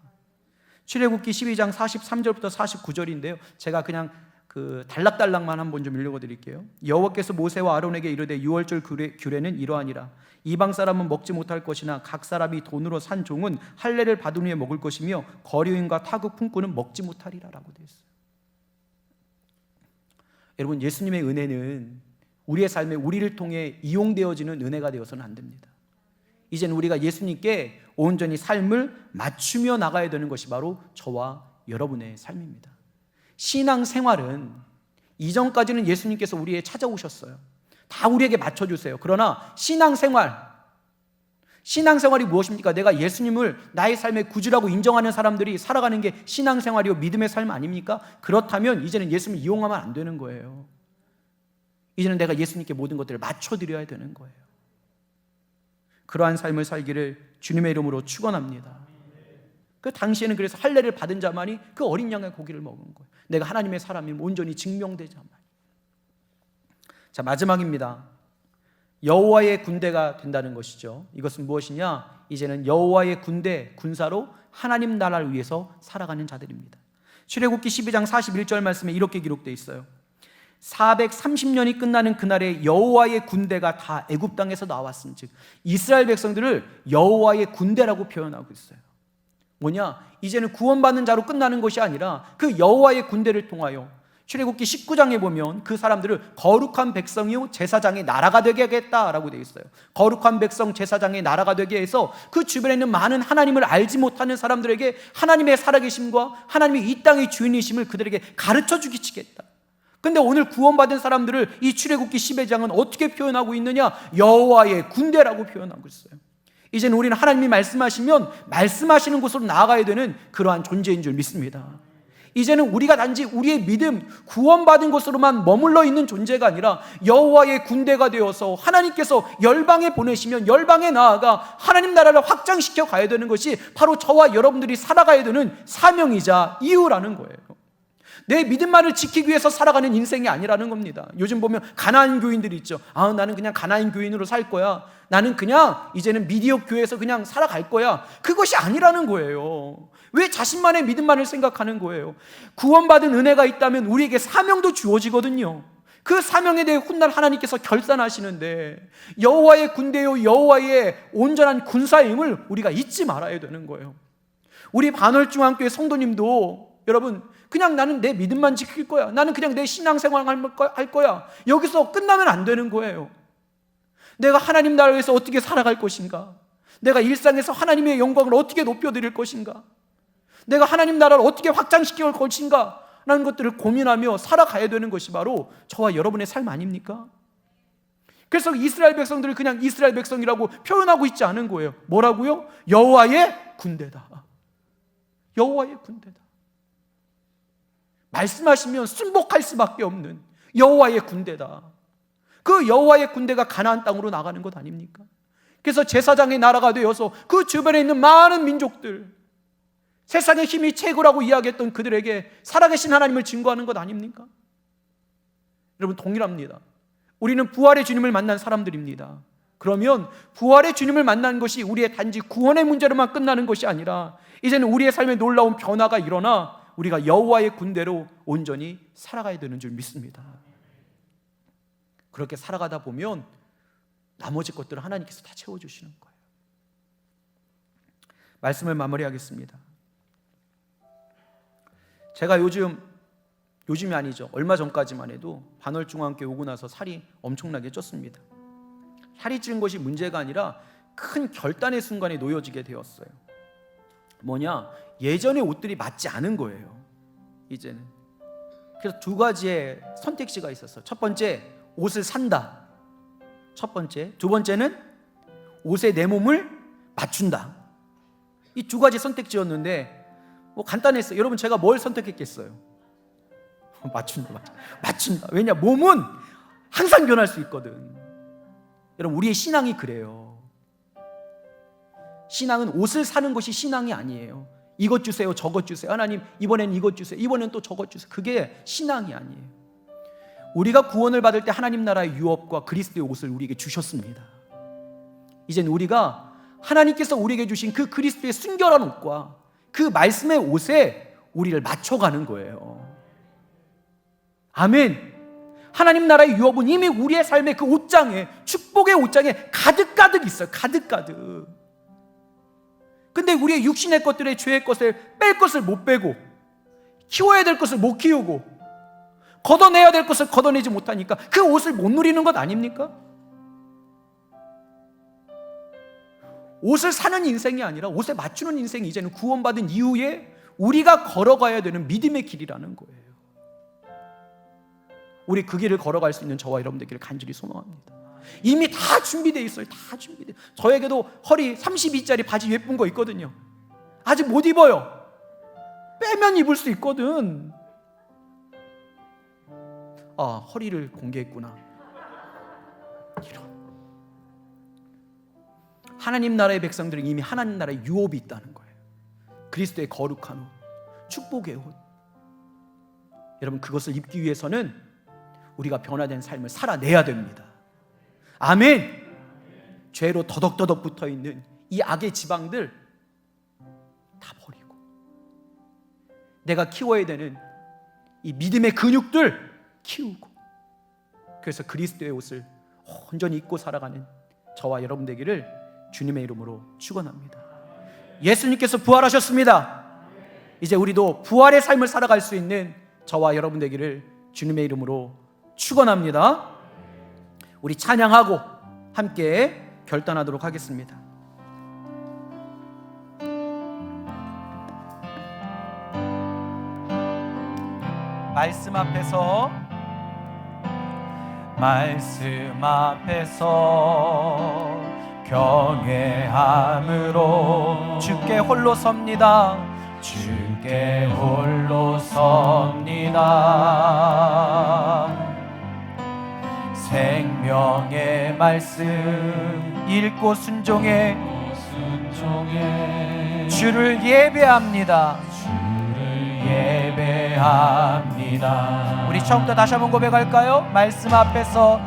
출애굽기 12장 43절부터 49절인데요 제가 그냥 그 단락단락만 한번 좀 읽어드릴게요. 여호와께서 모세와 아론에게 이르되 유월절 규례는 이러하니라. 이방 사람은 먹지 못할 것이나 각 사람이 돈으로 산 종은 할례를 받은 후에 먹을 것이며 거류인과 타국 품꾼은 먹지 못하리라 라고 되어 있어요. 여러분, 예수님의 은혜는 우리의 삶에 우리를 통해 이용되어지는 은혜가 되어서는 안 됩니다. 이제는 우리가 예수님께 온전히 삶을 맞추며 나가야 되는 것이 바로 저와 여러분의 삶입니다. 신앙생활은 이전까지는 예수님께서 우리에 찾아오셨어요. 다 우리에게 맞춰주세요. 그러나 신앙생활이 무엇입니까? 내가 예수님을 나의 삶의 구주라고 인정하는 사람들이 살아가는 게 신앙생활이요 믿음의 삶 아닙니까? 그렇다면 이제는 예수님을 이용하면 안 되는 거예요. 이제는 내가 예수님께 모든 것들을 맞춰드려야 되는 거예요. 그러한 삶을 살기를 주님의 이름으로 축원합니다. 그 당시에는 그래서 할례를 받은 자만이 그 어린 양의 고기를 먹은 거예요. 내가 하나님의 사람임을 온전히 증명되자만. 자, 마지막입니다. 여호와의 군대가 된다는 것이죠. 이것은 무엇이냐? 이제는 여호와의 군사로 하나님 나라를 위해서 살아가는 자들입니다. 출애굽기 12장 41절 말씀에 이렇게 기록되어 있어요. 430년이 끝나는 그날에 여호와의 군대가 다 애굽 땅에서 나왔은즉, 이스라엘 백성들을 여호와의 군대라고 표현하고 있어요. 뭐냐? 이제는 구원받는 자로 끝나는 것이 아니라 그 여호와의 군대를 통하여, 출애굽기 19장에 보면 그 사람들을 거룩한 백성이요 제사장의 나라가 되게 하겠다라고 되어 있어요. 거룩한 백성, 제사장의 나라가 되게 해서 그 주변에 있는 많은 하나님을 알지 못하는 사람들에게 하나님의 살아계심과 하나님의 이 땅의 주인이심을 그들에게 가르쳐주기 치겠다. 근데 오늘 구원받은 사람들을 이 출애굽기 12장은 어떻게 표현하고 있느냐? 여호와의 군대라고 표현하고 있어요. 이제는 우리는 하나님이 말씀하시면 말씀하시는 곳으로 나아가야 되는 그러한 존재인 줄 믿습니다. 이제는 우리가 단지 우리의 믿음, 구원받은 것으로만 머물러 있는 존재가 아니라 여호와의 군대가 되어서 하나님께서 열방에 보내시면 열방에 나아가 하나님 나라를 확장시켜 가야 되는 것이 바로 저와 여러분들이 살아가야 되는 사명이자 이유라는 거예요. 내 믿음만을 지키기 위해서 살아가는 인생이 아니라는 겁니다. 요즘 보면 가나안 교인들이 있죠. 나는 그냥 가나안 교인으로 살 거야. 나는 그냥 이제는 미디어 교회에서 그냥 살아갈 거야. 그것이 아니라는 거예요. 왜 자신만의 믿음만을 생각하는 거예요? 구원받은 은혜가 있다면 우리에게 사명도 주어지거든요. 그 사명에 대해 훗날 하나님께서 결산하시는데 여호와의 군대요 여호와의 온전한 군사임을 우리가 잊지 말아야 되는 거예요. 우리 반월중앙교회 성도님도 여러분 그냥 나는 내 믿음만 지킬 거야. 나는 그냥 내 신앙생활 할 거야. 여기서 끝나면 안 되는 거예요. 내가 하나님 나라를 위해서 어떻게 살아갈 것인가? 내가 일상에서 하나님의 영광을 어떻게 높여드릴 것인가? 내가 하나님 나라를 어떻게 확장시킬 것인가? 라는 것들을 고민하며 살아가야 되는 것이 바로 저와 여러분의 삶 아닙니까? 그래서 이스라엘 백성들을 그냥 이스라엘 백성이라고 표현하고 있지 않은 거예요. 뭐라고요? 여호와의 군대다. 여호와의 군대다. 말씀하시면 순복할 수밖에 없는 여호와의 군대다. 그 여호와의 군대가 가나안 땅으로 나가는 것 아닙니까? 그래서 제사장의 나라가 되어서 그 주변에 있는 많은 민족들, 세상의 힘이 최고라고 이야기했던 그들에게 살아계신 하나님을 증거하는 것 아닙니까? 여러분 동일합니다. 우리는 부활의 주님을 만난 사람들입니다. 그러면 부활의 주님을 만난 것이 우리의 단지 구원의 문제로만 끝나는 것이 아니라 이제는 우리의 삶에 놀라운 변화가 일어나 우리가 여호와의 군대로 온전히 살아가야 되는 줄 믿습니다. 그렇게 살아가다 보면 나머지 것들을 하나님께서 다 채워주시는 거예요. 말씀을 마무리하겠습니다. 제가 요즘이 아니죠. 얼마 전까지만 해도 반월중앙교회 오고 나서 살이 엄청나게 쪘습니다. 살이 찐 것이 문제가 아니라 큰 결단의 순간에 놓여지게 되었어요. 뭐냐? 예전의 옷들이 맞지 않은 거예요. 이제는. 그래서 두 가지의 선택지가 있었어요. 첫 번째, 옷을 산다. 첫 번째. 두 번째는 옷에 내 몸을 맞춘다. 이 두 가지 선택지였는데 뭐 간단했어요. 여러분 제가 뭘 선택했겠어요? 맞춘다. 왜냐? 몸은 항상 변할 수 있거든. 여러분 우리의 신앙이 그래요. 신앙은 옷을 사는 것이 신앙이 아니에요. 이것 주세요, 저것 주세요. 하나님 이번엔 이것 주세요, 이번엔 또 저것 주세요. 그게 신앙이 아니에요. 우리가 구원을 받을 때 하나님 나라의 유업과 그리스도의 옷을 우리에게 주셨습니다. 이젠 우리가 하나님께서 우리에게 주신 그 그리스도의 순결한 옷과 그 말씀의 옷에 우리를 맞춰가는 거예요. 아멘. 하나님 나라의 유업은 이미 우리의 삶의 그 옷장에, 축복의 옷장에 가득가득 있어요. 가득가득. 근데 우리의 육신의 것들의 죄의 것을 뺄 것을 못 빼고, 키워야 될 것을 못 키우고, 걷어내야 될 것을 걷어내지 못하니까 그 옷을 못 누리는 것 아닙니까? 옷을 사는 인생이 아니라 옷에 맞추는 인생이 이제는 구원받은 이후에 우리가 걸어가야 되는 믿음의 길이라는 거예요. 우리 그 길을 걸어갈 수 있는 저와 여러분들에게 간절히 소망합니다. 이미 다 준비되어 있어요. 다 준비되어. 저에게도 허리 32짜리 바지 예쁜 거 있거든요. 아직 못 입어요. 빼면 입을 수 있거든. 아, 허리를 공개했구나. 이런. 하나님 나라의 백성들은 이미 하나님 나라의 유업이 있다는 거예요. 그리스도의 거룩한 옷, 축복의 옷. 여러분 그것을 입기 위해서는 우리가 변화된 삶을 살아내야 됩니다. 아멘. 죄로 더덕더덕 붙어있는 이 악의 지방들 다 버리고 내가 키워야 되는 이 믿음의 근육들 키우고, 그래서 그리스도의 옷을 온전히 입고 살아가는 저와 여러분 되기를 주님의 이름으로 축원합니다. 예수님께서 부활하셨습니다. 이제 우리도 부활의 삶을 살아갈 수 있는 저와 여러분 되기를 주님의 이름으로 축원합니다. 우리 찬양하고 함께 결단하도록 하겠습니다. 말씀 앞에서 경외함으로 주께 홀로 섭니다. 주께 홀로 섭니다. 생명의 말씀 읽고 순종해 주를 예배합니다. 예배합니다. 우리 처음부터 다시 한번 고백할까요? 말씀 앞에서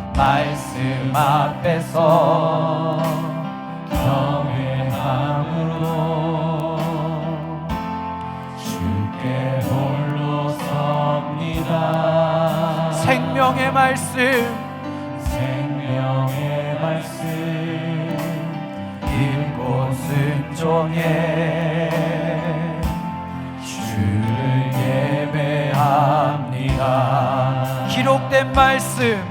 경외함으로 주께 홀로 섭니다. 생명의 말씀 읽고 순종해 주를 예배합니다. 기록된 말씀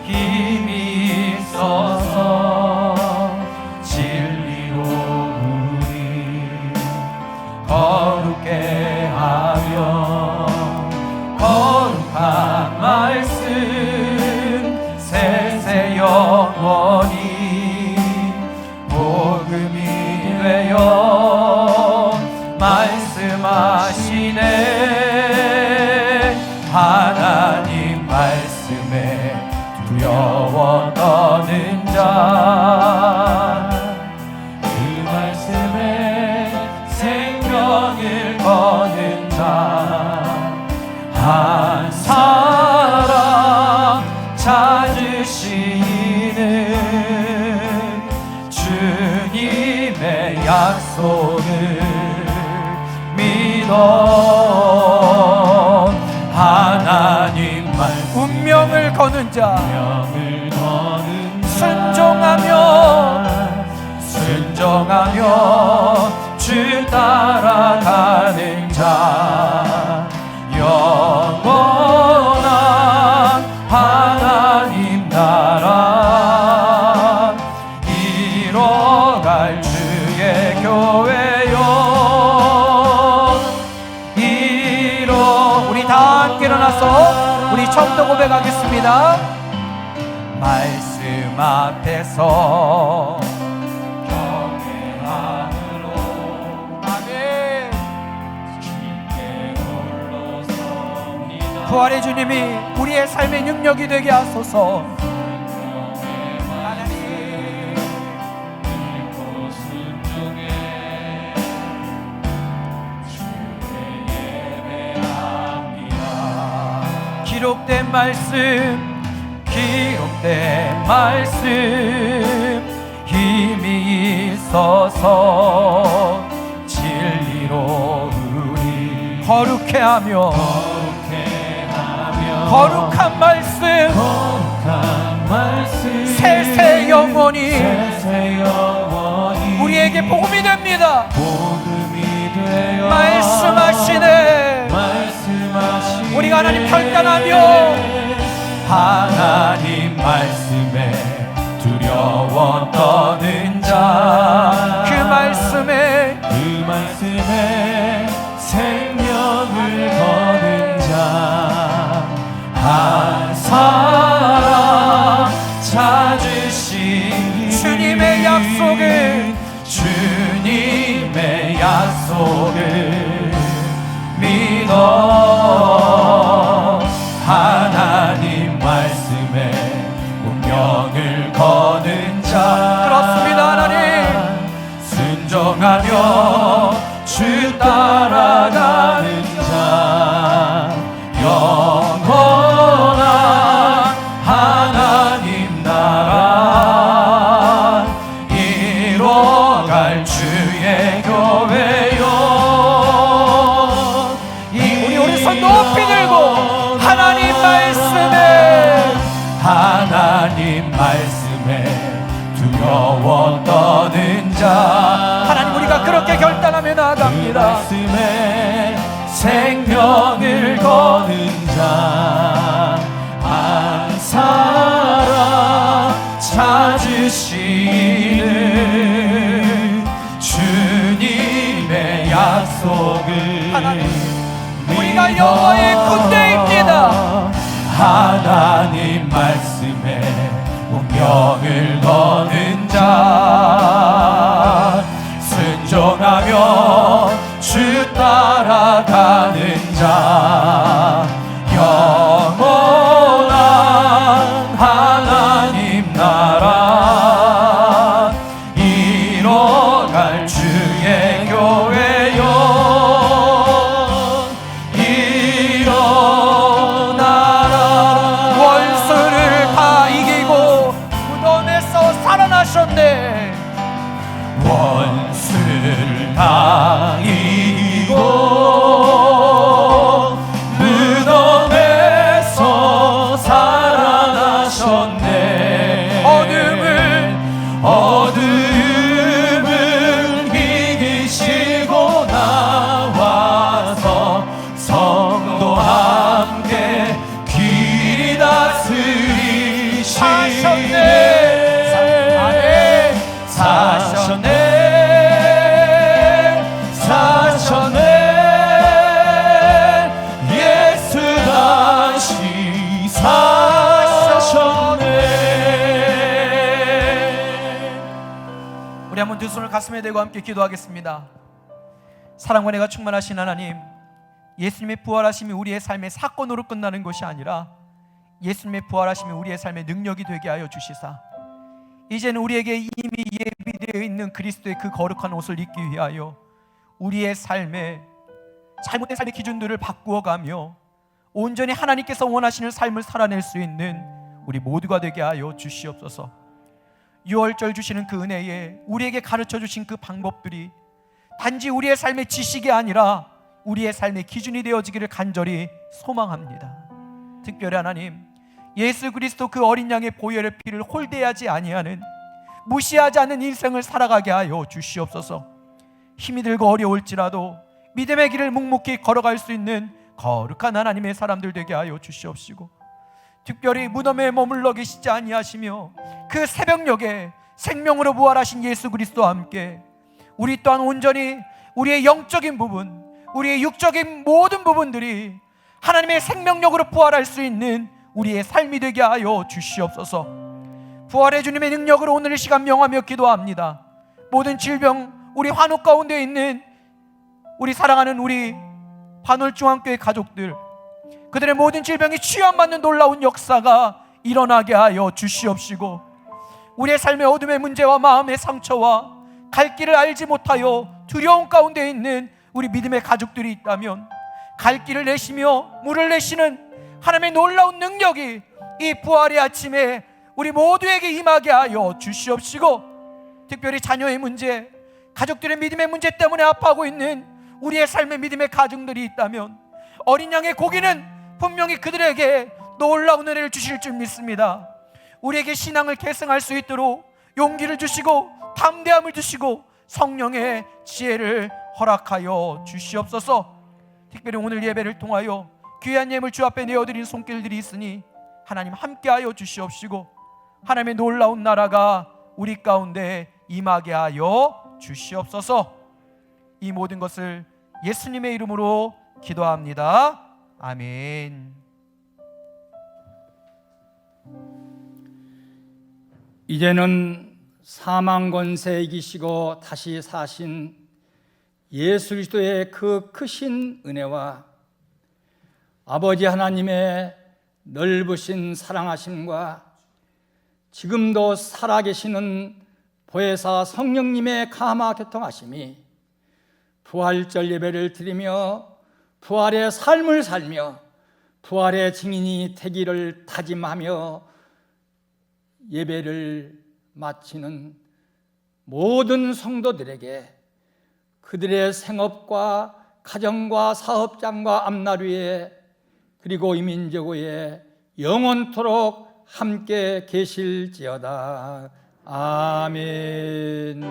힘이 있어서 진리로 우리 거룩게 하며 거룩한 말씀 세세 영원히 복음이 되어 말씀하시네. 하나님 말씀에 두려워 떠는 자, 그 말씀에 생명을 거는 자, 한 사람 찾으시는 주님의 약속을 믿어. 하나님 말 운명을 거는 자, 순종하며 주 따라가는 자, 영원한 하나님 나라 이뤄갈 주의 교회요. 우리 다 함께 일어나서 우리 처음부터 고백하겠습니다. 말씀 앞에서 경외함으로 아멘. 주께 홀로 섭니다. 부활의 주님이 우리의 삶의 능력이 되게 하소서. 하나님 읽고 순종해 주의 예배합니다. 기록된 말씀 힘이 있어서 진리로 우리 거룩해 하며 거룩한 말씀 세세 영원히 우리에게 복음이 됩니다. 말씀하시네. 우리가 하나님 결단하며 하나님 말씀에 두려워 떠는 자, 그 말씀에 생명을 거는 자, 한 사람 찾으신 주님의 약속을 믿어. 하나님 말씀에 운명을 거는 자, 그렇습니다. 하나님 순종하며 주 따라가는 자, 영원한 하나님 나라 이뤄갈 주의 교회요. 우리 오른손 높이 들고 하나님 말씀에 두려워 떠는 자, 하나님 우리가 그렇게 결단하며 나아갑니다. 그 말씀에 생명을 거는 자, 한 사람 찾으시는 주님의 약속을 하나님 우리가 여호와의 군대입니다. 하나님 말씀에 운명을 거는 자, 순종하 자 영원한 하나님 나라 이뤄갈 주의 교회여 일어나라. 원수를 다 이기고 무덤에서 살아나셨네. 원수를 다 이기고 무덤에서 살아나셨네. 어둠을 이기시고 나와서 성도와 함께 길이 다스리시네. 사셨네. 예수 다시 사셨네. 우리 한번 두 손을 가슴에 대고 함께 기도하겠습니다. 사랑과 은혜가 충만하신 하나님, 예수님의 부활하심이 우리의 삶의 사건으로 끝나는 것이 아니라 예수님의 부활하심이 우리의 삶의 능력이 되게 하여 주시사 이제는 우리에게 이미 예비되어 있는 그리스도의 그 거룩한 옷을 입기 위하여 우리의 삶에 잘못된 삶의 기준들을 바꾸어가며 온전히 하나님께서 원하시는 삶을 살아낼 수 있는 우리 모두가 되게 하여 주시옵소서. 6월절 주시는 그 은혜에 우리에게 가르쳐 주신 그 방법들이 단지 우리의 삶의 지식이 아니라 우리의 삶의 기준이 되어지기를 간절히 소망합니다. 특별히 하나님, 예수 그리스도 그 어린 양의 보혈의 피를 홀대하지 아니하는, 무시하지 않는 인생을 살아가게 하여 주시옵소서. 힘이 들고 어려울지라도 믿음의 길을 묵묵히 걸어갈 수 있는 거룩한 하나님의 사람들 되게 하여 주시옵시고, 특별히 무덤에 머물러 계시지 아니하시며 그 새벽녘에 생명으로 부활하신 예수 그리스도와 함께 우리 또한 온전히 우리의 영적인 부분, 우리의 육적인 모든 부분들이 하나님의 생명력으로 부활할 수 있는 우리의 삶이 되게 하여 주시옵소서. 부활의 주님의 능력으로 오늘 이 시간 명하며 기도합니다. 모든 질병, 우리 환우 가운데 있는 우리 사랑하는 우리 반월중앙교회 가족들, 그들의 모든 질병이 치유받는 놀라운 역사가 일어나게 하여 주시옵시고, 우리의 삶의 어둠의 문제와 마음의 상처와 갈 길을 알지 못하여 두려움 가운데 있는 우리 믿음의 가족들이 있다면 갈 길을 내시며 물을 내시는 하나님의 놀라운 능력이 이 부활의 아침에 우리 모두에게 임하게 하여 주시옵시고, 특별히 자녀의 문제, 가족들의 믿음의 문제 때문에 아파하고 있는 우리의 삶의 믿음의 가정들이 있다면 어린 양의 고기는 분명히 그들에게 놀라운 은혜를 주실 줄 믿습니다. 우리에게 신앙을 계승할 수 있도록 용기를 주시고 담대함을 주시고 성령의 지혜를 허락하여 주시옵소서. 특별히 오늘 예배를 통하여 귀한 예물 주 앞에 내어드린 손길들이 있으니 하나님 함께하여 주시옵시고, 하나님의 놀라운 나라가 우리 가운데 임하게 하여 주시옵소서. 이 모든 것을 예수님의 이름으로 기도합니다. 아멘. 이제는 사망 권세 이기시고 다시 사신 예수 그리스도의 그 크신 은혜와 아버지 하나님의 넓으신 사랑하심과 지금도 살아계시는 보혜사 성령님의 감화 교통하심이 부활절 예배를 드리며 부활의 삶을 살며 부활의 증인이 되기를 다짐하며 예배를 마치는 모든 성도들에게 그들의 생업과 가정과 사업장과 앞나루에 그리고 이민족의 영원토록 함께 계실지어다. 아멘.